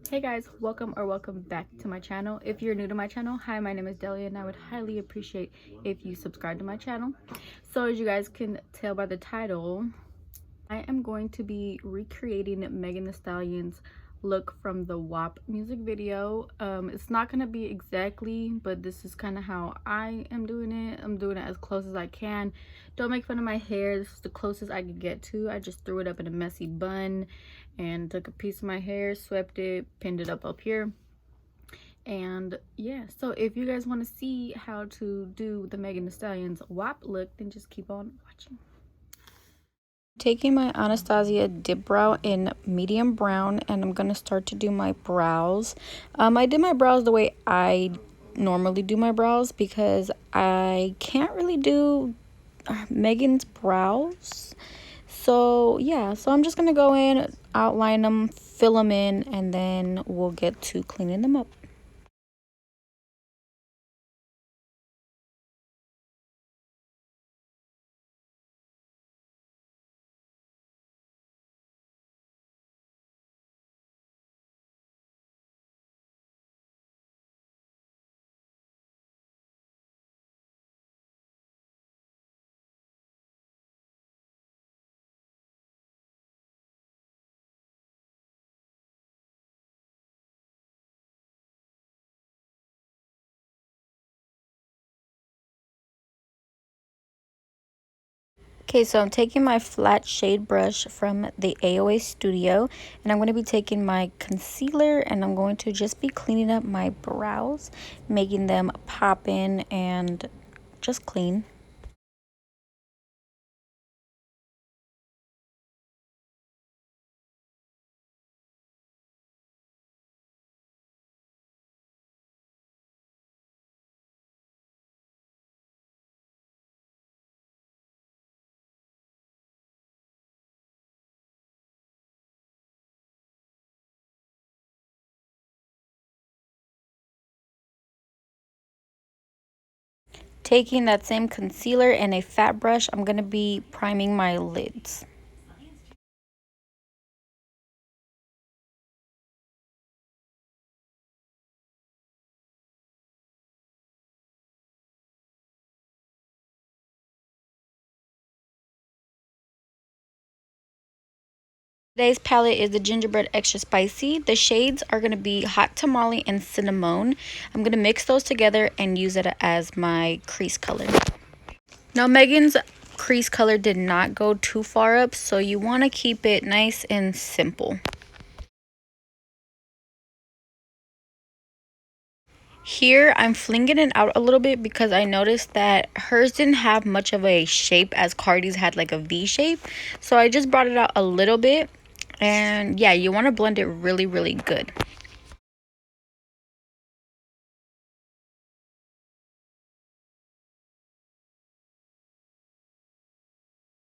Hey guys, welcome back to my channel. If you're new to my channel, hi, my name is Delia and I would highly appreciate if you subscribe to my channel. So as you guys can tell by the title, I am going to be recreating Megan Thee Stallion's look from the WAP music video. It's not going to be exactly, but this is kind of how I am doing it. I'm doing it as close as I can. Don't make fun of my hair. This is the closest I could get to. I just threw it up in a messy bun and took a piece of my hair, swept it, pinned it up here. And yeah, so if you guys want to see how to do the Megan Thee Stallion's WAP look, then just keep on watching. Taking my Anastasia dip brow in medium brown, and I'm gonna start to do my brows. I did my brows the way I normally do my brows because I can't really do Megan's brows. So yeah, so I'm just gonna go in, outline them, fill them in, and then we'll get to cleaning them up. Okay, so I'm taking my flat shade brush from the AOA Studio, and I'm going to be taking my concealer, and I'm going to just be cleaning up my brows, making them pop in and just clean. Taking that same concealer and a fat brush, I'm going to be priming my lids. Today's palette is the Gingerbread Extra Spicy. The shades are going to be Hot Tamale and Cinnamon. I'm going to mix those together and use it as my crease color. Now, Megan's crease color did not go too far up, so you want to keep it nice and simple. Here, I'm flinging it out a little bit because I noticed that hers didn't have much of a shape as Cardi's had like a V shape. So I just brought it out a little bit. And yeah, you want to blend it really, really good.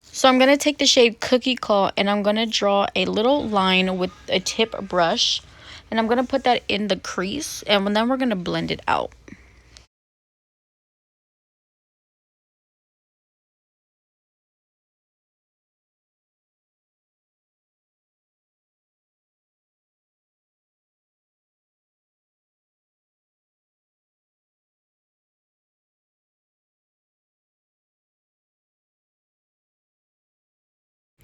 So I'm going to take the shade Cookie Claw and I'm going to draw a little line with a tip brush. And I'm going to put that in the crease, and then we're going to blend it out.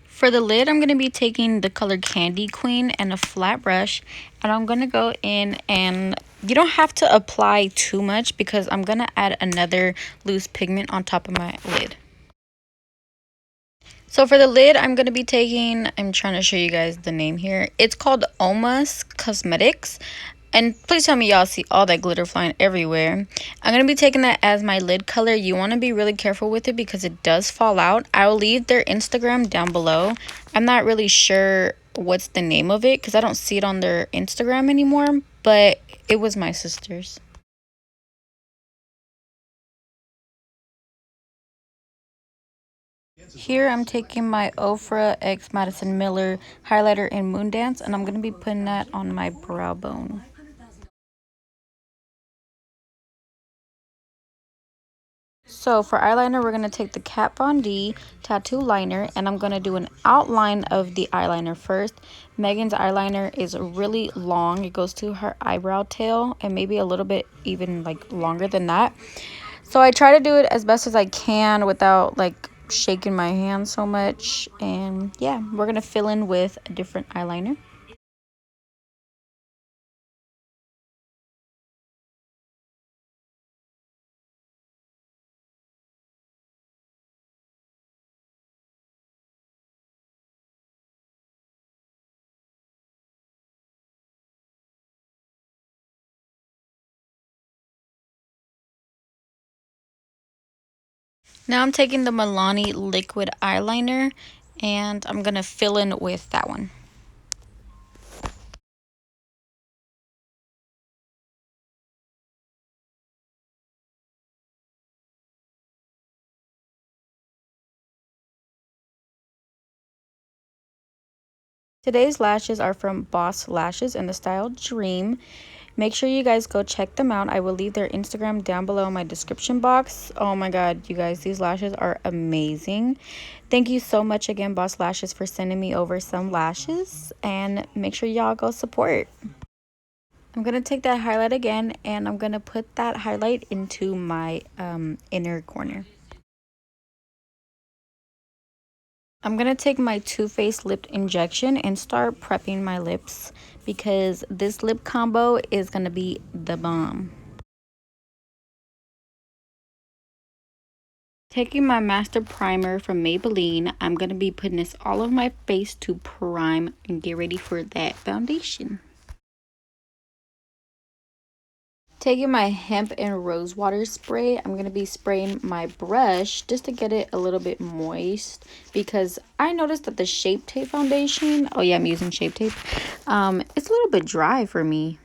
For the lid, I'm going to be taking the color Candy Queen and a flat brush, and I'm going to go in, and you don't have to apply too much because I'm going to add another loose pigment on top of my lid. So for the lid, I'm going to be taking, I'm trying to show you guys the name here. It's called Omas Cosmetics. And please tell me y'all see all that glitter flying everywhere. I'm going to be taking that as my lid color. You want to be really careful with it because it does fall out. I will leave their Instagram down below. I'm not really sure what's the name of it because I don't see it on their Instagram anymore. But it was my sister's. Here I'm taking my Ofra X Madison Miller highlighter in Moondance, and I'm going to be putting that on my brow bone. So for eyeliner, we're going to take the Kat Von D tattoo liner, and I'm going to do an outline of the eyeliner first. Megan's eyeliner is really long. It goes to her eyebrow tail and maybe a little bit even like longer than that. So I try to do it as best as I can without like shaking my hand so much. And yeah, we're going to fill in with a different eyeliner. Now I'm taking the Milani liquid eyeliner and I'm going to fill in with that one. Today's lashes are from Boss Lashes in the style Dream. Make sure you guys go check them out. I will leave their Instagram down below in my description box. Oh my god, you guys, these lashes are amazing. Thank you so much again, Boss Lashes, for sending me over some lashes. And make sure y'all go support. I'm going to take that highlight again and I'm going to put that highlight into my inner corner. I'm going to take my Too Faced lip injection and start prepping my lips because this lip combo is going to be the bomb. Taking my Master Primer from Maybelline, I'm going to be putting this all over my face to prime and get ready for that foundation. Taking my hemp and rose water spray, I'm going to be spraying my brush just to get it a little bit moist because I noticed that the Shape Tape foundation, oh yeah, I'm using Shape Tape, it's a little bit dry for me.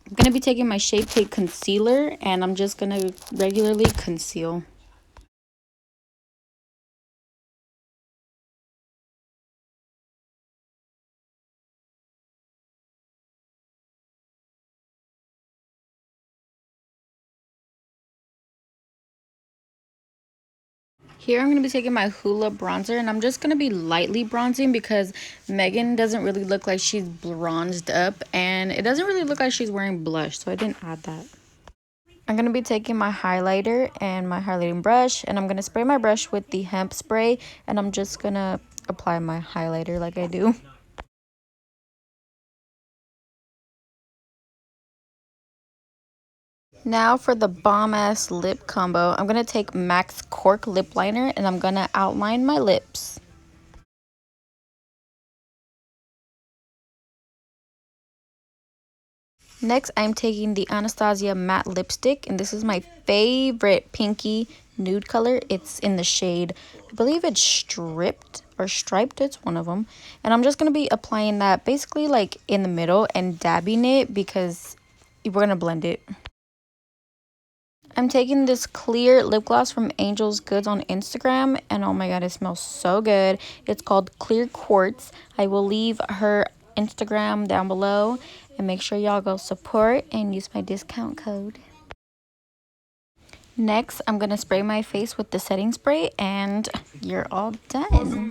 I'm going to be taking my Shape Tape concealer and I'm just going to regularly conceal. Here I'm going to be taking my Hoola bronzer and I'm just going to be lightly bronzing because Megan doesn't really look like she's bronzed up and it doesn't really look like she's wearing blush, so I didn't add that. I'm going to be taking my highlighter and my highlighting brush and I'm going to spray my brush with the hemp spray and I'm just going to apply my highlighter like I do. Now for the bomb ass lip combo, I'm going to take MAC's Cork lip liner and I'm going to outline my lips. Next, I'm taking the Anastasia matte lipstick, and this is my favorite pinky nude color. It's in the shade, I believe it's stripped or striped, it's one of them. And I'm just going to be applying that basically like in the middle and dabbing it because we're going to blend it. I'm taking this clear lip gloss from Angel's Goods on Instagram, and oh my god, it smells so good. It's called Clear Quartz. I will leave her Instagram down below, and make sure y'all go support and use my discount code. Next, I'm going to spray my face with the setting spray, and you're all done.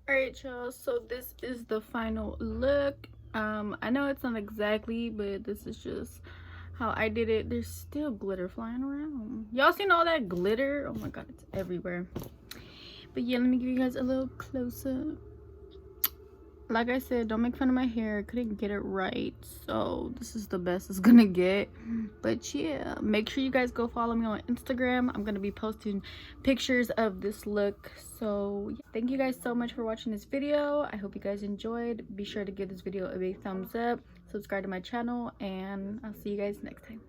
Alright y'all, so this is the final look. I know it's not exactly, but this is just how I did it. There's still glitter flying around. Y'all seen all that glitter? Oh my god, it's everywhere. But yeah, let me give you guys a little closer. Like I said, don't make fun of my hair. I couldn't get it right, so this is the best it's gonna get. But yeah, make sure you guys go follow me on Instagram. I'm gonna be posting pictures of this look. So yeah, thank you guys so much for watching this video. I hope you guys enjoyed. Be sure to give this video a big thumbs up, subscribe to my channel, and I'll see you guys next time.